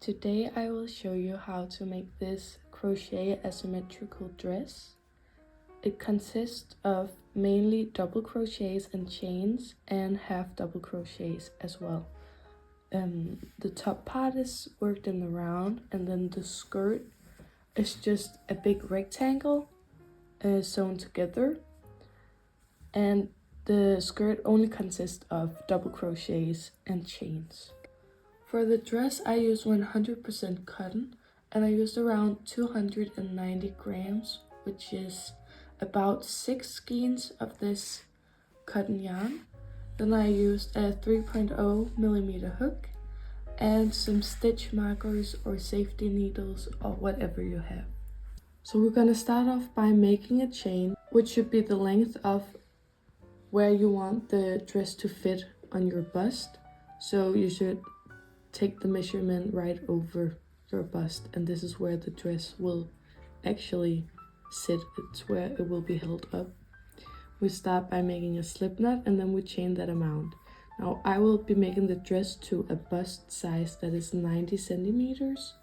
Today I will show you how to make this crochet asymmetrical dress. It consists of mainly double crochets and chains and half double crochets as well. The top part is worked in the round, and then the skirt is just a big rectangle sewn together, and the skirt only consists of double crochets and chains. For the dress I used 100% cotton, and I used around 290 grams, which is about 6 skeins of this cotton yarn. Then I used a 3.0 millimeter hook and some stitch markers or safety needles or whatever you have. So we're gonna start off by making a chain, which should be the length of where you want the dress to fit on your bust. So you should take the measurement right over your bust, and this is where the dress will actually sit. It's where it will be held up. We start by making a slip knot, and then we chain that amount. Now I will be making the dress to a bust size that is 90 centimeters,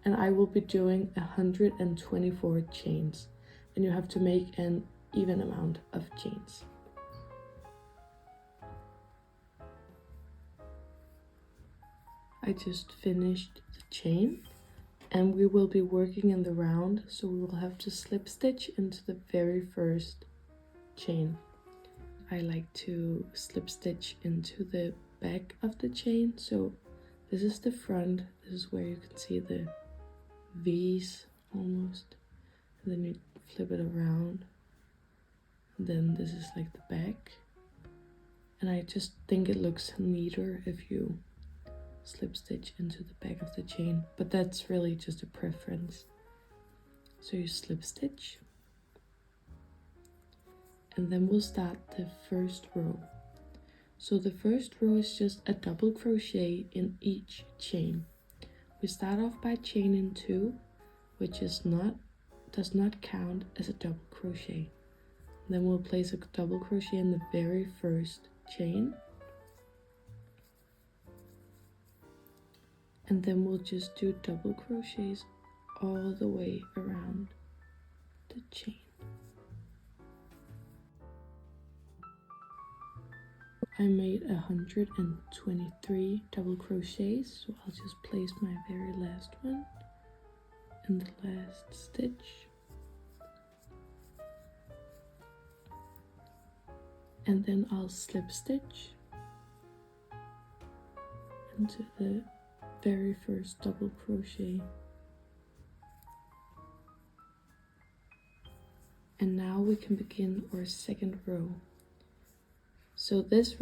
and I will be doing 124 chains, and you have to make an even amount of chains. I just finished the chain, and we will be working in the round, so we will have to slip stitch into the very first chain. I like to slip stitch into the back of the chain, so this is the front, this is where you can see the V's almost, and then you flip it around, and then this is like the back, and I just think it looks neater if you slip stitch into the back of the chain, but that's really just a preference. So you slip stitch, and then we'll start the first row. So the first row is just a double crochet in each chain. We start off by chaining 2, which does not count as a double crochet. Then we'll place a double crochet in the very first chain, and then we'll just do double crochets all the way around the chain. I made 123 double crochets, so I'll just place my very last one in the last stitch, and then I'll slip stitch into the very first double crochet. And now we can begin our second row. So this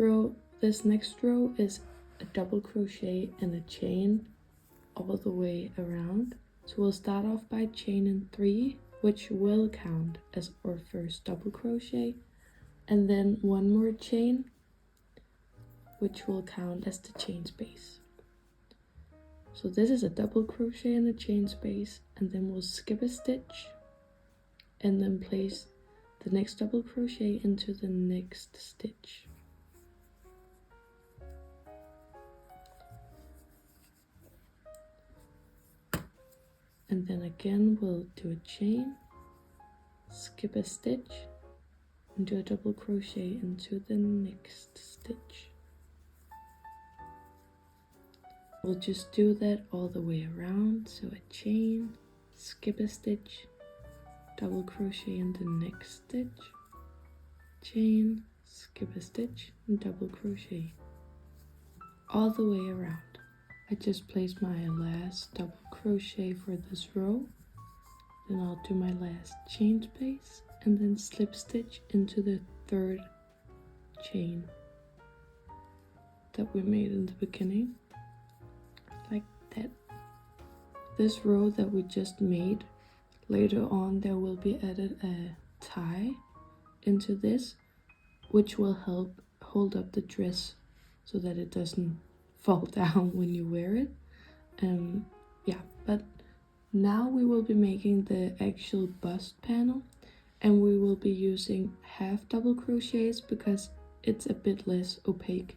next row is a double crochet and a chain all the way around. So we'll start off by chaining 3, which will count as our first double crochet, and then one more chain, which will count as the chain space. So this is a double crochet in a chain space, and then we'll skip a stitch and then place the next double crochet into the next stitch. And then again we'll do a chain, skip a stitch, and do a double crochet into the next stitch. We'll just do that all the way around. So a chain, skip a stitch, double crochet in the next stitch, chain, skip a stitch, and double crochet all the way around. I just placed my last double crochet for this row, then I'll do my last chain space and then slip stitch into the third chain that we made in the beginning, like that. This row that we just made, later on there will be added a tie into this, which will help hold up the dress so that it doesn't fall down when you wear it. Yeah, but now we will be making the actual bust panel, and we will be using half double crochets because it's a bit less opaque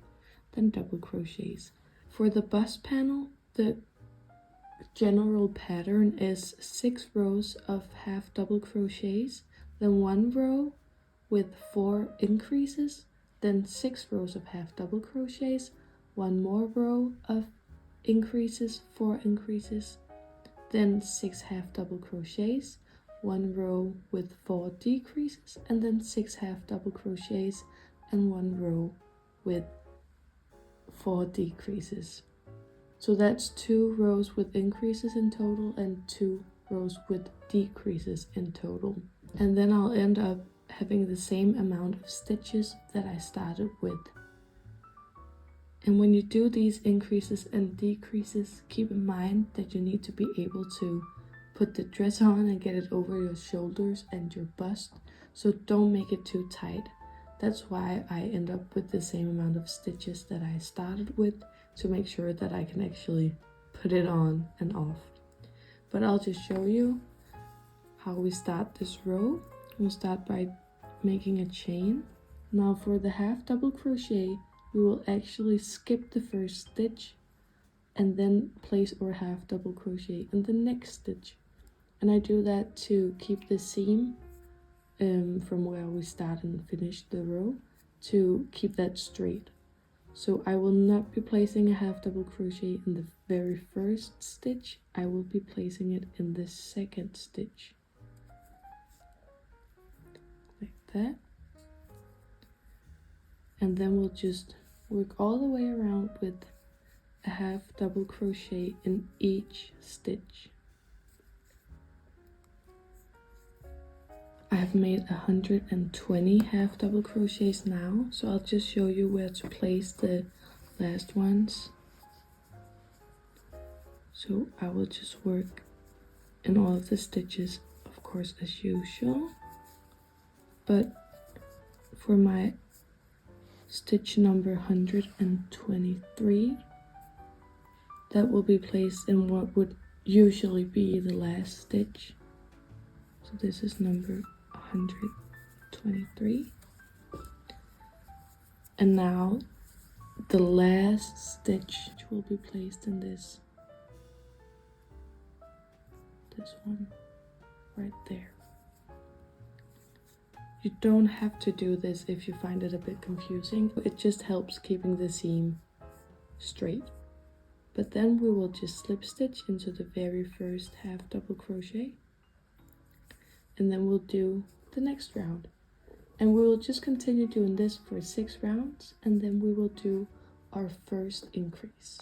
than double crochets. For the bust panel, the general pattern is 6 rows of half double crochets, then 1 row with 4 increases, then 6 rows of half double crochets, 1 more row of increases, 4 increases, then 6 half double crochets, 1 row with 4 decreases, and then 6 half double crochets and 1 row with 4 decreases. So that's 2 rows with increases in total and 2 rows with decreases in total. And then I'll end up having the same amount of stitches that I started with. And when you do these increases and decreases, keep in mind that you need to be able to put the dress on and get it over your shoulders and your bust. So don't make it too tight. That's why I end up with the same amount of stitches that I started with, to make sure that I can actually put it on and off. But I'll just show you how we start this row. We'll start by making a chain. Now for the half double crochet, we will actually skip the first stitch and then place our half double crochet in the next stitch. And I do that to keep the seam from where we start and finish the row, to keep that straight. So I will not be placing a half double crochet in the very first stitch. I will be placing it in the second stitch. Like that. And then we'll just work all the way around with a half double crochet in each stitch. I have made 120 half double crochets now, so I'll just show you where to place the last ones. So I will just work in all of the stitches, of course, as usual. But for my stitch number 123, that will be placed in what would usually be the last stitch. So this is number 123. And now the last stitch will be placed in this one right there. You don't have to do this if you find it a bit confusing. It just helps keeping the seam straight. But then we will just slip stitch into the very first half double crochet, and then we'll do the next round. And we will just continue doing this for 6 rounds, and then we will do our first increase.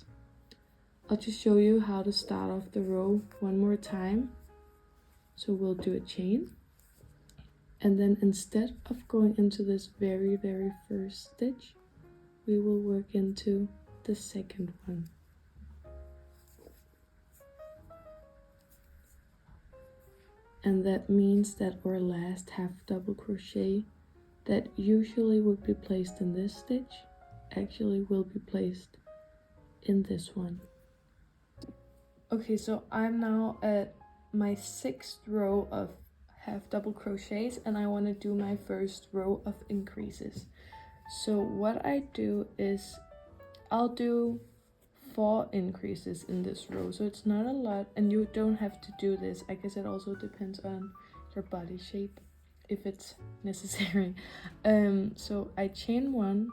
I'll just show you how to start off the row one more time. So we'll do a chain, and then instead of going into this very first stitch, we will work into the second one. And that means that our last half double crochet that usually would be placed in this stitch actually will be placed in this one. Okay, so I'm now at my 6th row of half double crochets, and I want to do my first row of increases. So what I do is I'll do 4 increases in this row, so it's not a lot, and you don't have to do this. I guess it also depends on your body shape, if it's necessary. So I chain 1,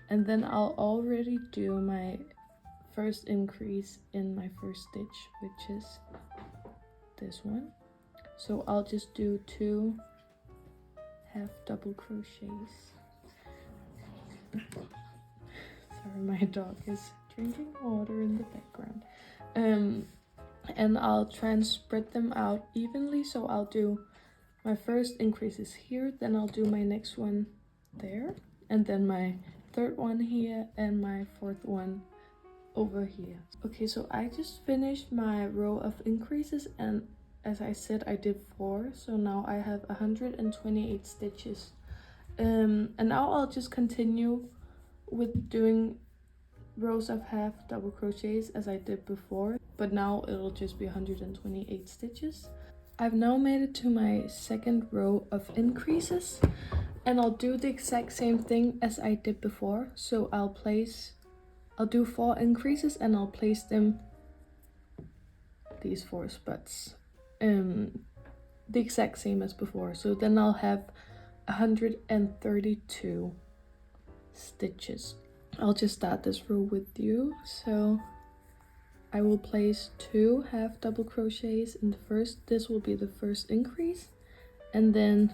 and then I'll already do my first increase in my first stitch, which is this one. So I'll just do 2 half double crochets. Sorry, my dog is drinking water in the background. And I'll try and spread them out evenly. So I'll do my first increases here, then I'll do my next one there, and then my 3rd one here, and my 4th one over here. Okay, so I just finished my row of increases, and as I said, I did 4, so now I have 128 stitches. And now I'll just continue with doing rows of half double crochets as I did before, but now it'll just be 128 stitches. I've now made it to my 2nd row of increases, and I'll do the exact same thing as I did before. So I'll do 4 increases, and I'll place them these 4 spots, the exact same as before. So then I'll have 132 stitches. I'll just start this row with you. So I will place 2 half double crochets in the first. This will be the first increase, and then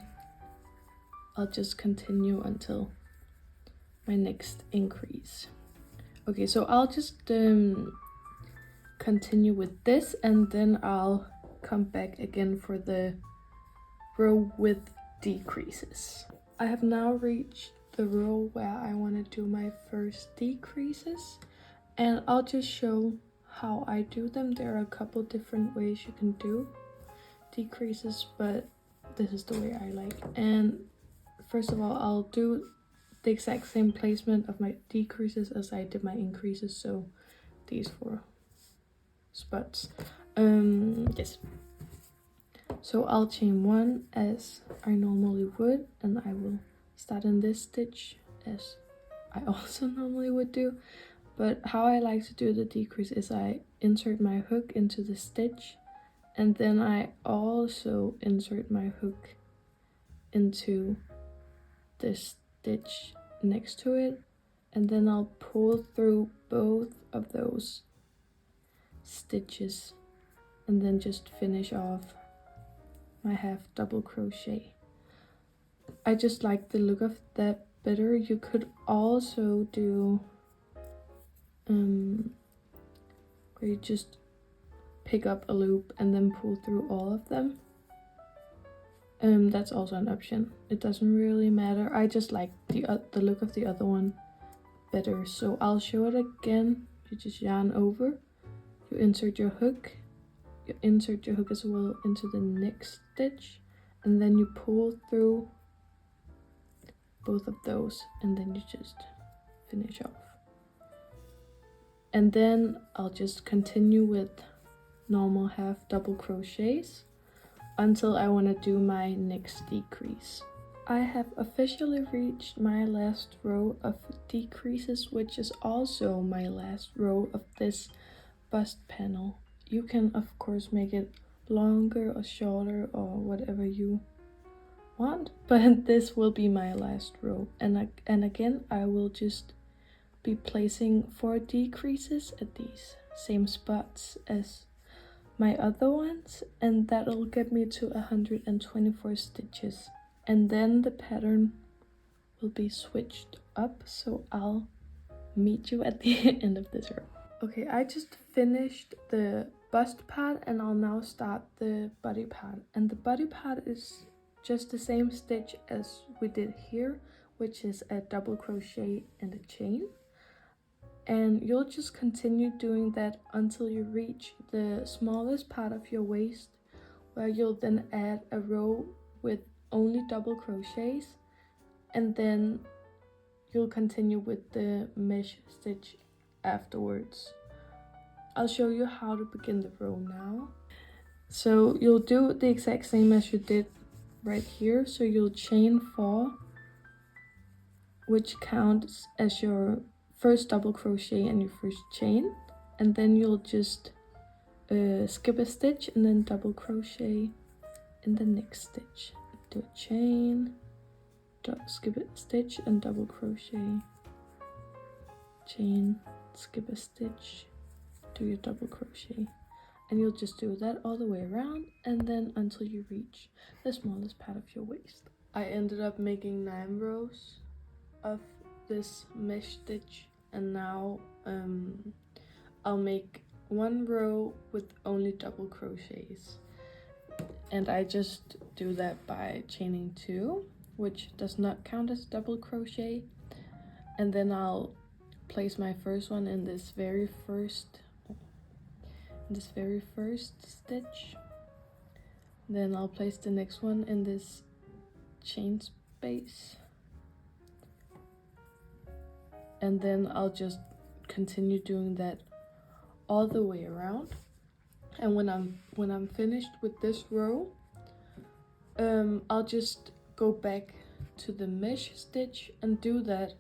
I'll just continue until my next increase. Okay, so I'll just continue with this, and then I'll come back again for the row with decreases. I have now reached the row where I want to do my first decreases, and I'll just show how I do them. There are a couple different ways you can do decreases, but this is the way I like. And first of all, I'll do the exact same placement of my decreases as I did my increases, so these 4 spots. Yes. So I'll chain 1 as I normally would, and I will start in this stitch as I also normally would do. But how I like to do the decrease is I insert my hook into the stitch, and then I also insert my hook into this stitch next to it, and then I'll pull through both of those stitches and then just finish off my half double crochet. I just like the look of that better. You could also do where you just pick up a loop and then pull through all of them. That's also an option. It doesn't really matter. I just like the look of the other one better. So I'll show it again. You just yarn over, you insert your hook, you insert your hook as well into the next stitch, and then you pull through both of those, and then you just finish off. And then I'll just continue with normal half double crochets until I want to do my next decrease. I have officially reached my last row of decreases, which is also my last row of this bust panel. You can of course make it longer or shorter or whatever you want, but this will be my last row. And again, I will just be placing 4 decreases at these same spots as my other ones, and that'll get me to 124 stitches. And then the pattern will be switched up, so I'll meet you at the end of this row. Okay, I just finished the bust part, and I'll now start the body part. And the body part is just the same stitch as we did here, which is a double crochet and a chain. And you'll just continue doing that until you reach the smallest part of your waist, where you'll then add a row with only double crochets, and then you'll continue with the mesh stitch afterwards. I'll show you how to begin the row now. So you'll do the exact same as you did right here. So you'll chain 4, which counts as your first double crochet and your first chain, and then you'll just skip a stitch and then double crochet in the next stitch. Do a chain, skip a stitch and double crochet, chain, skip a stitch, do your double crochet, and you'll just do that all the way around, and then until you reach the smallest part of your waist. I ended up making 9 rows of this mesh stitch, and now I'll make 1 row with only double crochets, and I just do that by chaining 2, which does not count as double crochet, and then I'll place my first one in this very first stitch. Then I'll place the next one in this chain space, and then I'll just continue doing that all the way around. And when I'm finished with this row, I'll just go back to the mesh stitch and do that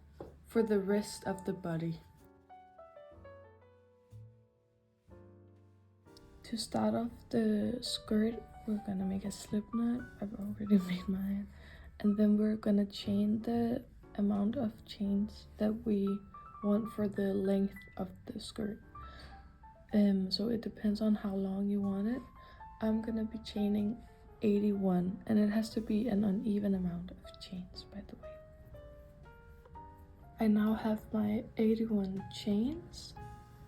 for the rest of the body. To start off the skirt, we're gonna make a slip knot. I've already made mine. And then we're gonna chain the amount of chains that we want for the length of the skirt. So it depends on how long you want it. I'm gonna be chaining 81, and it has to be an uneven amount of chains, by the way. I now have my 81 chains,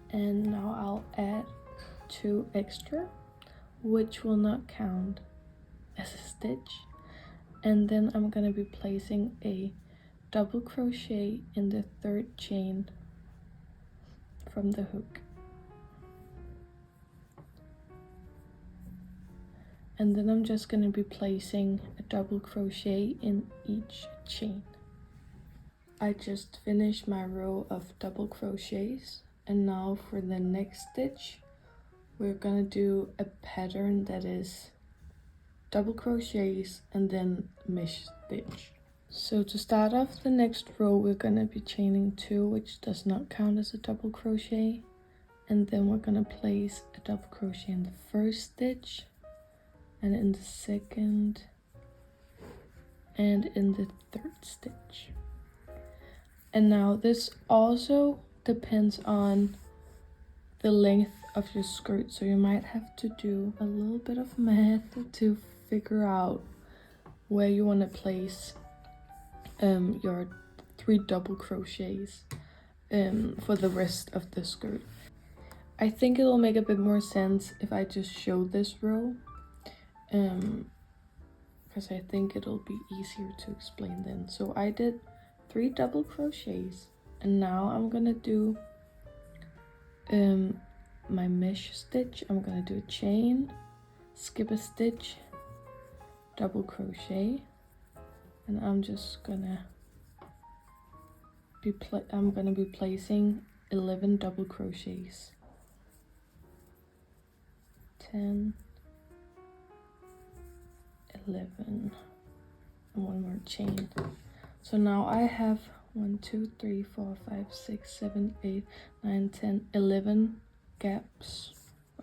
and now I'll add 2 extra, which will not count as a stitch. And then I'm gonna be placing a double crochet in the 3rd chain from the hook. And then I'm just gonna be placing a double crochet in each chain. I just finished my row of double crochets, and now for the next stitch, we're gonna do a pattern that is double crochets and then mesh stitch. So to start off the next row, we're gonna be chaining 2, which does not count as a double crochet. And then we're gonna place a double crochet in the 1st stitch, and in the 2nd, and in the 3rd stitch. And now this also depends on the length of your skirt, so you might have to do a little bit of math to figure out where you want to place your 3 double crochets for the rest of the skirt. I think it'll make a bit more sense if I just show this row, because I think it'll be easier to explain then. So I did 3 double crochets, and now I'm gonna do my mesh stitch. I'm gonna do a chain, skip a stitch, double crochet, and I'm just gonna be placing 11 double crochets. 10, 11, and 1 more chain. So now I have 1, 2, 3, 4, 5, 6, 7, 8, 9, 10, 11 gaps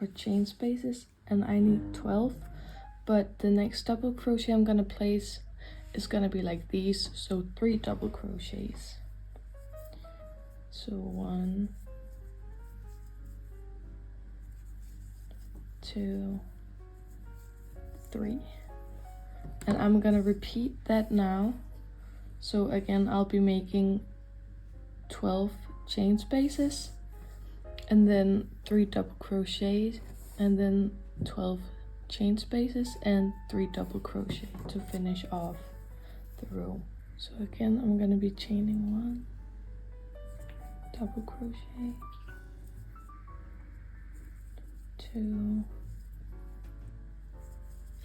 or chain spaces, and I need 12. But the next double crochet I'm gonna place is gonna be like these, so 3 double crochets. So 1, 2, 3, and I'm gonna repeat that now. So again, I'll be making 12 chain spaces, and then 3 double crochets, and then 12 chain spaces and 3 double crochet to finish off the row. So again, I'm gonna be chaining 1, double crochet, 2,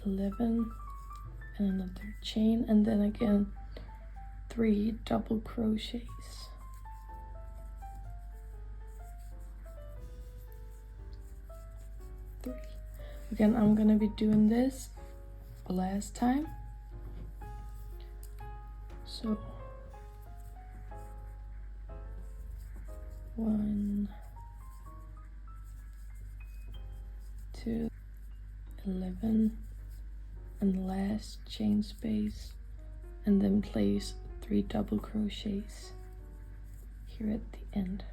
11, and another chain, and then again 3 double crochets. Again, I'm gonna be doing this last time. So 1, 2, 11, and last chain space, and then place 3 double crochets here at the end.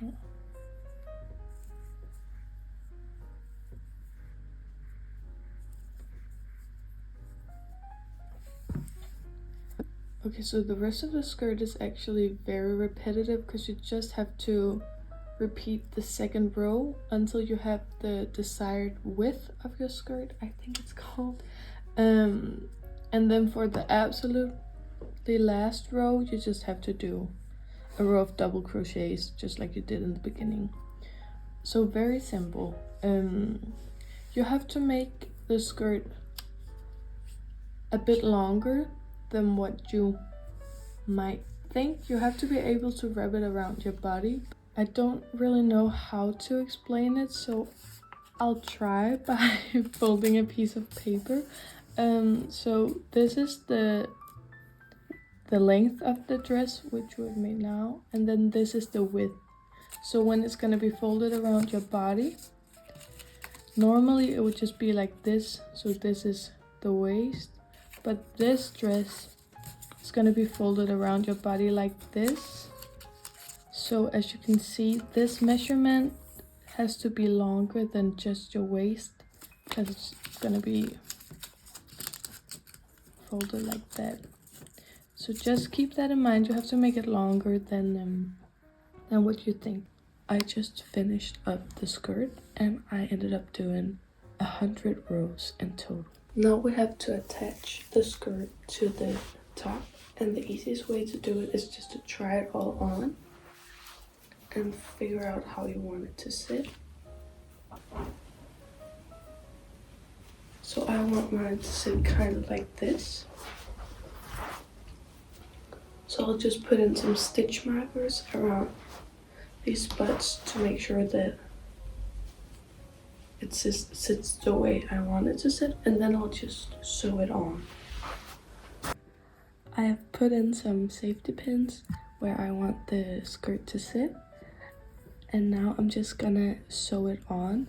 Oh. Okay, so the rest of the skirt is actually very repetitive because you just have to repeat the 2nd row until you have the desired width of your skirt, I think it's called. And then for the absolutely last row, you just have to do a row of double crochets just like you did in the beginning. So very simple. You have to make the skirt a bit longer than what you might think. You have to be able to wrap it around your body. I don't really know how to explain it, so I'll try by folding a piece of paper. So this is the length of the dress, which we've made now, and then this is the width. So when it's going to be folded around your body, normally it would just be like this. So this is the waist, but this dress is going to be folded around your body like this. So as you can see, this measurement has to be longer than just your waist, because it's going to be folded like that. So just keep that in mind. You have to make it longer than what you think. I just finished up the skirt and I ended up doing 100 rows in total. Now we have to attach the skirt to the top, and the easiest way to do it is just to try it all on and figure out how you want it to sit. So I want mine to sit kind of like this. So I'll just put in some stitch markers around these butts to make sure that it sits the way I want it to sit, and then I'll just sew it on. I have put in some safety pins where I want the skirt to sit, and now I'm just gonna sew it on.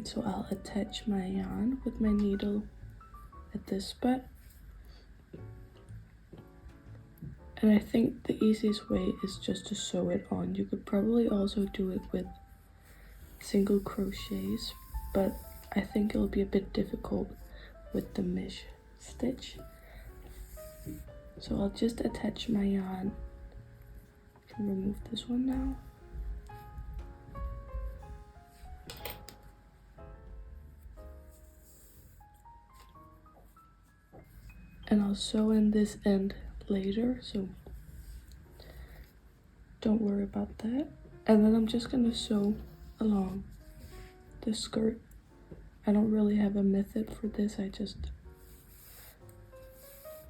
So I'll attach my yarn with my needle at this spot. And I think the easiest way is just to sew it on. You could probably also do it with single crochets, but I think it'll be a bit difficult with the mesh stitch. So I'll just attach my yarn. I can remove this one now. And I'll sew in this end later, so don't worry about that. And then I'm just gonna sew along the skirt. I don't really have a method for this, I just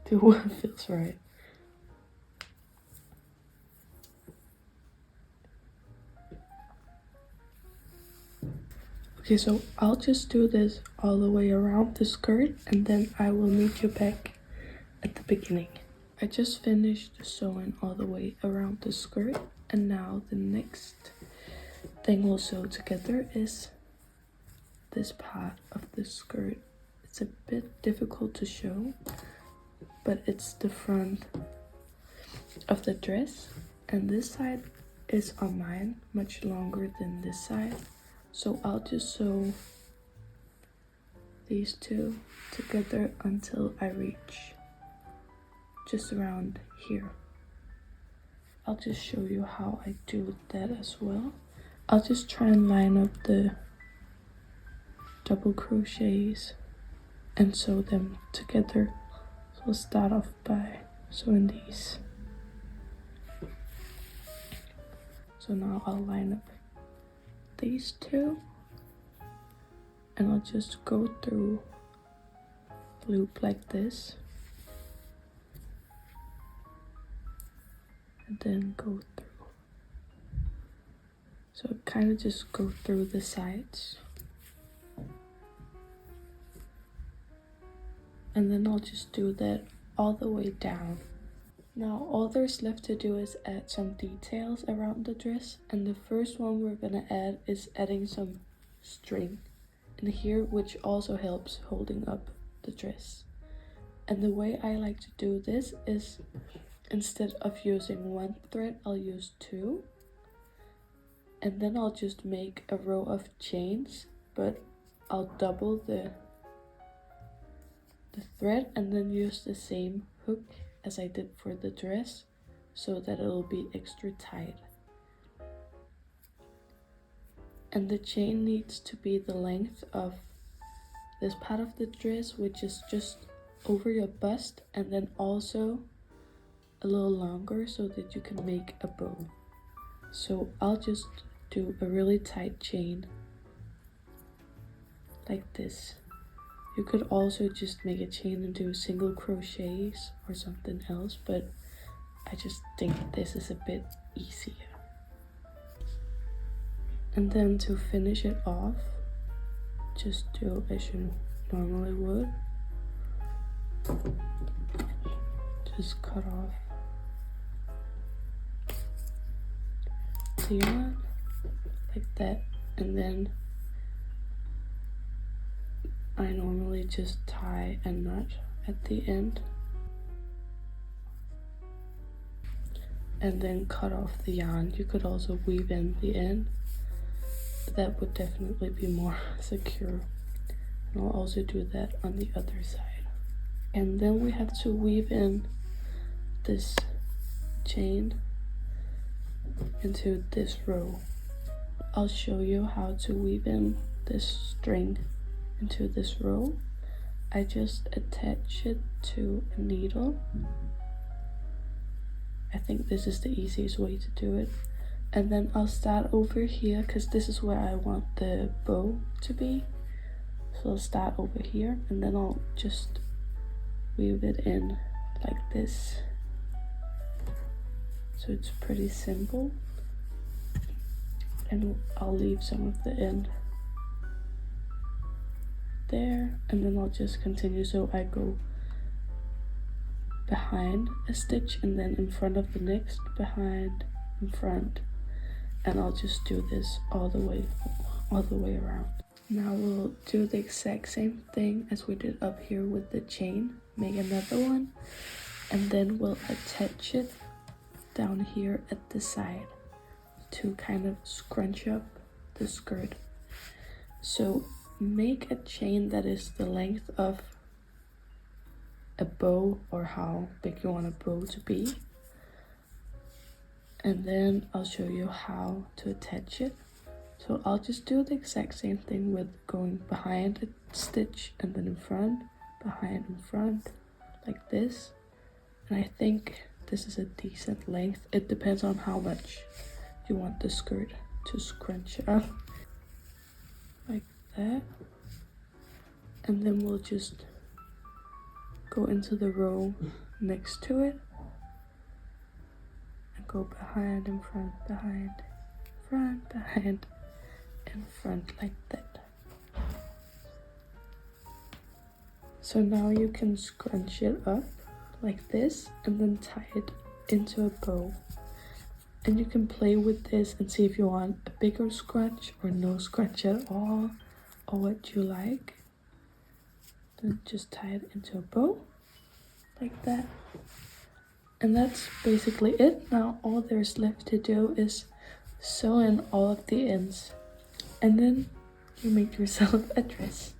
do what feels right. Okay, so I'll just do this all the way around the skirt, and then I will meet you back at the beginning. I just finished sewing all the way around the skirt, and now the next thing we'll sew together is this part of the skirt. It's a bit difficult to show, but it's the front of the dress, and this side is on mine much longer than this side. So I'll just sew these two together until I reach just around here. I'll just show you how I do that as well. I'll just try and line up the double crochets and sew them together. So we'll start off by sewing these. So now I'll line up these two, and I'll just go through the loop like this, and then go through. So kind of just go through the sides, and then I'll just do that all the way down. Now all there's left to do is add some details around the dress, and the first one we're gonna add is adding some string in here, which also helps holding up the dress. And the way I like to do this is, instead of using one thread, I'll use two, and then I'll just make a row of chains, but I'll double the thread and then use the same hook as I did for the dress, so that it'll be extra tight. And the chain needs to be the length of this part of the dress, which is just over your bust, and then also a little longer so that you can make a bow. So I'll just do a really tight chain like this. You could also just make a chain and do single crochets or something else, but I just think this is a bit easier. And then to finish it off, just do as you normally would. Just cut off the yarn like that, and then I normally just tie a knot at the end and then cut off the yarn. You could also weave in the end, but that would definitely be more secure. And I'll also do that on the other side. And then we have to weave in this chain into this row. I'll show you how to weave in this string into this row. I just attach it to a needle. I think this is the easiest way to do it. And then I'll start over here because this is where I want the bow to be. So I'll start over here and then I'll just weave it in like this. So it's pretty simple. And I'll leave some of the end there, and then I'll just continue. So I go behind a stitch and then in front of the next, behind, in front, and I'll just do this all the way around. Now we'll do the exact same thing as we did up here with the chain. Make another one, and then we'll attach it down here at the side to kind of scrunch up the skirt. So make a chain that is the length of a bow, or how big you want a bow to be, and then I'll show you how to attach it. So I'll just do the exact same thing with going behind a stitch and then in front, behind, in front, like this. And I think this is a decent length. It depends on how much you want the skirt to scrunch up, like that. And then we'll just go into the row next to it and go behind, in front, behind, front, behind, in front, like that. So now you can scrunch it up like this and then tie it into a bow. And you can play with this and see if you want a bigger scrunch or no scrunch at all, or what you like. Then just tie it into a bow like that. And that's basically it. Now all there's left to do is sew in all of the ends, and then you make yourself a dress.